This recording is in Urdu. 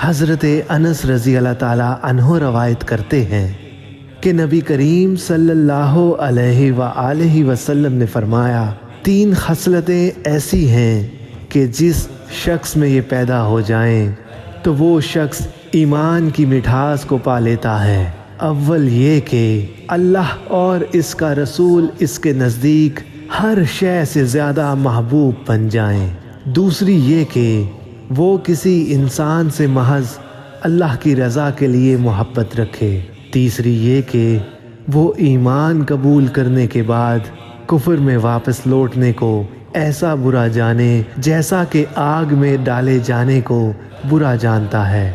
حضرت انس رضی اللہ تعالیٰ عنہ روایت کرتے ہیں کہ نبی کریم صلی اللہ علیہ وآلہ وسلم نے فرمایا، 3 خصلتیں ایسی ہیں کہ جس شخص میں یہ پیدا ہو جائیں تو وہ شخص ایمان کی مٹھاس کو پا لیتا ہے۔ اول یہ کہ اللہ اور اس کا رسول اس کے نزدیک ہر شے سے زیادہ محبوب بن جائیں۔ دوسری یہ کہ وہ کسی انسان سے محض اللہ کی رضا کے لیے محبت رکھے۔ تیسری یہ کہ وہ ایمان قبول کرنے کے بعد کفر میں واپس لوٹنے کو ایسا برا جانے جیسا کہ آگ میں ڈالے جانے کو برا جانتا ہے۔